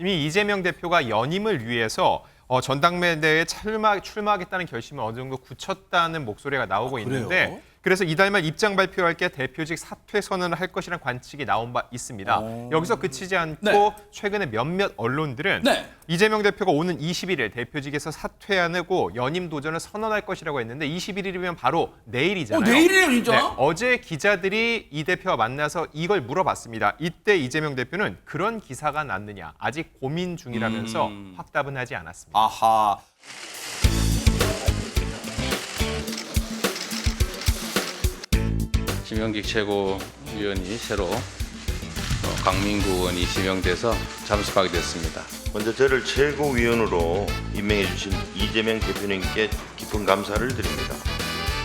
이미 이재명 대표가 연임을 위해서 전당대회에 출마하겠다는 결심을 어느 정도 굳혔다는 목소리가 나오고 있는데 그래요? 그래서 이달 말 입장 발표할 게 대표직 사퇴 선언을 할 것이라는 관측이 나온 바 있습니다. 여기서 그치지 않고 네. 최근에 몇몇 언론들은 네. 이재명 대표가 오는 21일 대표직에서 사퇴하고 연임 도전을 선언할 것이라고 했는데 21일이면 바로 내일이잖아요. 내일이에요, 진짜? 네, 어제 기자들이 이 대표와 만나서 이걸 물어봤습니다. 이때 이재명 대표는 그런 기사가 났느냐 아직 고민 중이라면서 확답은 하지 않았습니다. 아하. 지명직 최고위원이 새로 강민구 의원이 지명돼서 잠수하게 됐습니다. 먼저 저를 최고위원으로 임명해 주신 이재명 대표님께 깊은 감사를 드립니다.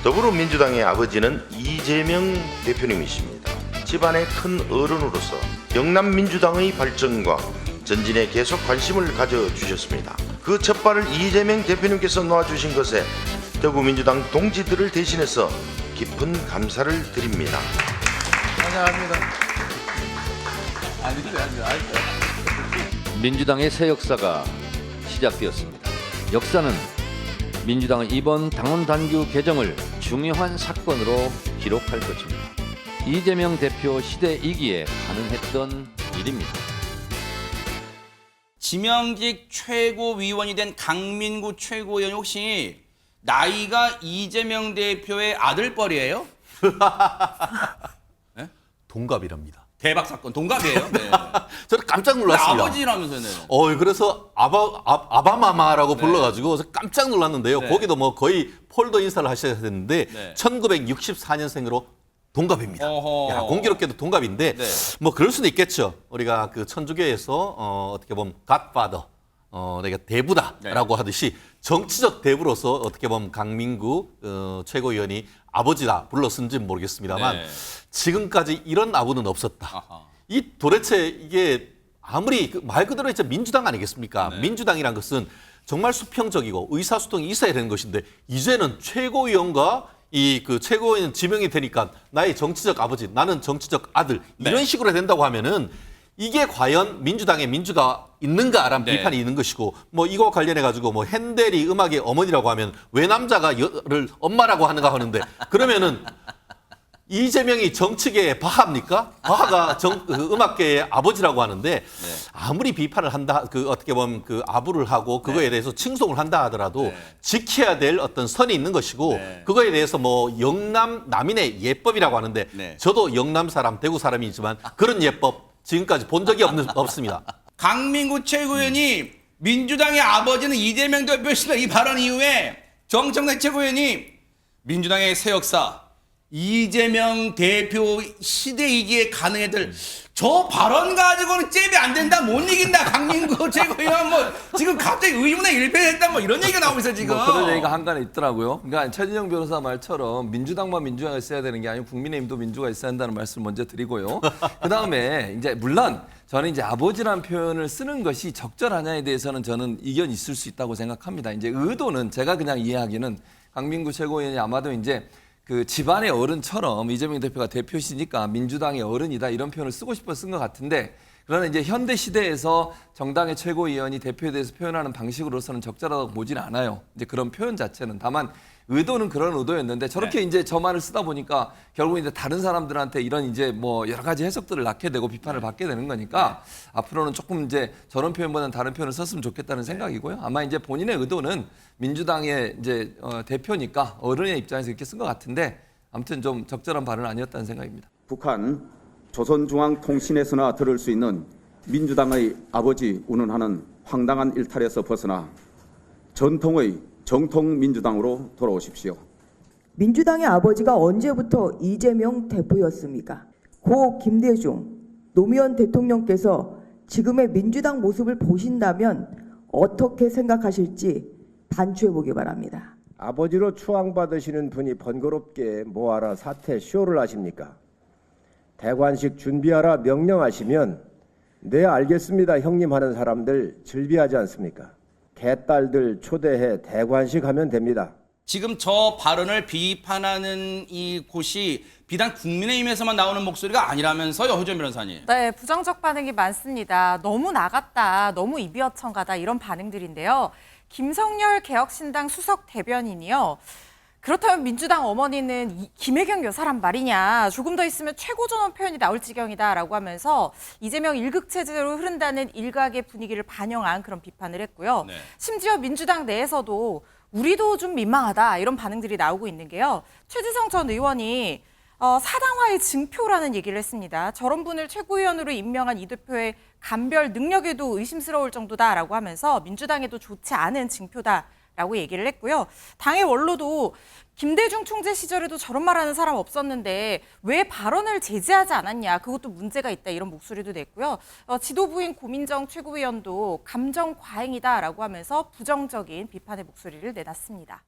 더불어민주당의 아버지는 이재명 대표님이십니다. 집안의 큰 어른으로서 영남민주당의 발전과 전진에 계속 관심을 가져주셨습니다. 그 첫발을 이재명 대표님께서 놓아주신 것에 더불어민주당 동지들을 대신해서 깊은 감사를 드립니다. 민주당의 새 역사가 시작되었습니다. 역사는 민주당의 이번 당원 당규 개정을 중요한 사건으로 기록할 것입니다. 이재명 대표 시대 이기에 가능했던 일입니다. 지명직 최고위원이 된 강민구 최고위원 혹시 나이가 이재명 대표의 아들뻘이에요? 동갑이랍니다. 대박 사건 동갑이에요? 네. 저는 깜짝 놀랐습니다. 아버지라면서요. 그래서 아바마마라고 불러가지고 그래서 깜짝 놀랐는데요. 네. 거기도 뭐 거의 폴더 인사를 하셔야 되는데 네. 1964년생으로 동갑입니다. 어허. 야, 공교롭게도 동갑인데 네. 뭐 그럴 수는 있겠죠. 우리가 그 천주교에서 어떻게 보면 갓파더, 내가 대부다라고 하듯이 정치적 대부로서 어떻게 보면 강민구 최고위원이 아버지다 불렀는지는 모르겠습니다만 네. 지금까지 이런 아부는 없었다. 아하. 이 도대체 이게 아무리 말 그대로 진짜 민주당 아니겠습니까? 네. 민주당이란 것은 정말 수평적이고 의사소통이 있어야 되는 것인데 이제는 최고위원과 이 그 최고위원 지명이 되니까 나의 정치적 아버지, 나는 정치적 아들 이런 네. 식으로 된다고 하면은 이게 과연 민주당의 민주가 있는가라는 네. 비판이 있는 것이고 뭐 이거 관련해 가지고 뭐 핸델이 음악의 어머니라고 하면 왜 남자가 를 엄마라고 하는가 하는데 그러면은 이재명이 정치계의 바하입니까? 바하가 음악계의 아버지라고 하는데 아무리 비판을 한다, 어떻게 보면 아부를 하고 그거에 대해서 칭송을 한다 하더라도 지켜야 될 어떤 선이 있는 것이고 그거에 대해서 뭐 영남 남인의 예법이라고 하는데 저도 영남 사람, 대구 사람이지만 그런 예법 지금까지 본 적이 없습니다. 강민구 최고위원이 민주당의 아버지는 이재명 대표시다 이 발언 이후에 정청래 최고위원이 민주당의 새 역사 이재명 대표 시대이기에 가능해들 저 발언 가지고는 잽이 안 된다 못 이긴다 강민구 최고위원 뭐 지금 갑자기 의문의 일패했다 뭐 이런 얘기가 나오고 있어 지금. 뭐 그런 얘기가 한간에 있더라고요. 그러니까 최진영 변호사 말처럼 민주당만 민주가 있어야 되는 게 아니고 국민의힘도 민주가 있어야 한다는 말씀을 먼저 드리고요. 그 다음에 이제 물론 저는 이제 아버지란 표현을 쓰는 것이 적절하냐에 대해서는 저는 이견이 있을 수 있다고 생각합니다. 이제 의도는 제가 그냥 이해하기는 강민구 최고위원이 아마도 이제 그 집안의 어른처럼 이재명 대표가 대표시니까 민주당의 어른이다 이런 표현을 쓰고 싶어 쓴 것 같은데 그러나 이제 현대 시대에서 정당의 최고위원이 대표에 대해서 표현하는 방식으로서는 적절하다고 보지는 않아요. 이제 그런 표현 자체는 다만 의도는 그런 의도였는데 저렇게 이제 저 말을 쓰다 보니까 결국 이제 다른 사람들한테 이런 이제 뭐 여러 가지 해석들을 낳게 되고 비판을 받게 되는 거니까 앞으로는 조금 이제 저런 표현보다는 다른 표현을 썼으면 좋겠다는 생각이고요. 아마 이제 본인의 의도는 민주당의 이제 대표니까 어른의 입장에서 이렇게 쓴 것 같은데 아무튼 좀 적절한 발언은 아니었다는 생각입니다. 북한 조선중앙통신에서나 들을 수 있는 민주당의 아버지 운운하는 황당한 일탈에서 벗어나 전통의 정통민주당으로 돌아오십시오. 민주당의 아버지가 언제부터 이재명 대표였습니까? 고 김대중 노무현 대통령께서 지금의 민주당 모습을 보신다면 어떻게 생각하실지 반추해보기 바랍니다. 아버지로 추앙받으시는 분이 번거롭게 뭐하러 사퇴 쇼를 하십니까? 대관식 준비하라 명령하시면 네 알겠습니다 형님 하는 사람들 즐비하지 않습니까? 개딸들 초대해 대관식 하면 됩니다. 지금 저 발언을 비판하는 이 곳이 비단 국민의힘에서만 나오는 목소리가 아니라면서요, 허지원 변호사님. 네, 부정적 반응이 많습니다. 너무 나갔다, 너무 이비어천가다 이런 반응들인데요. 김성열 개혁신당 수석 대변인이요. 그렇다면 민주당 어머니는 김혜경 여사란 말이냐. 조금 더 있으면 최고전원 표현이 나올 지경이다라고 하면서 이재명 일극체제로 흐른다는 일각의 분위기를 반영한 그런 비판을 했고요. 네. 심지어 민주당 내에서도 우리도 좀 민망하다 이런 반응들이 나오고 있는 게요. 최지성 전 의원이 사당화의 증표라는 얘기를 했습니다. 저런 분을 최고위원으로 임명한 이 대표의 감별 능력에도 의심스러울 정도다라고 하면서 민주당에도 좋지 않은 증표다라고 얘기를 했고요. 당의 원로도 김대중 총재 시절에도 저런 말하는 사람 없었는데 왜 발언을 제재하지 않았냐. 그것도 문제가 있다 이런 목소리도 냈고요. 지도부인 고민정 최고위원도 감정 과잉이다라고 하면서 부정적인 비판의 목소리를 내놨습니다.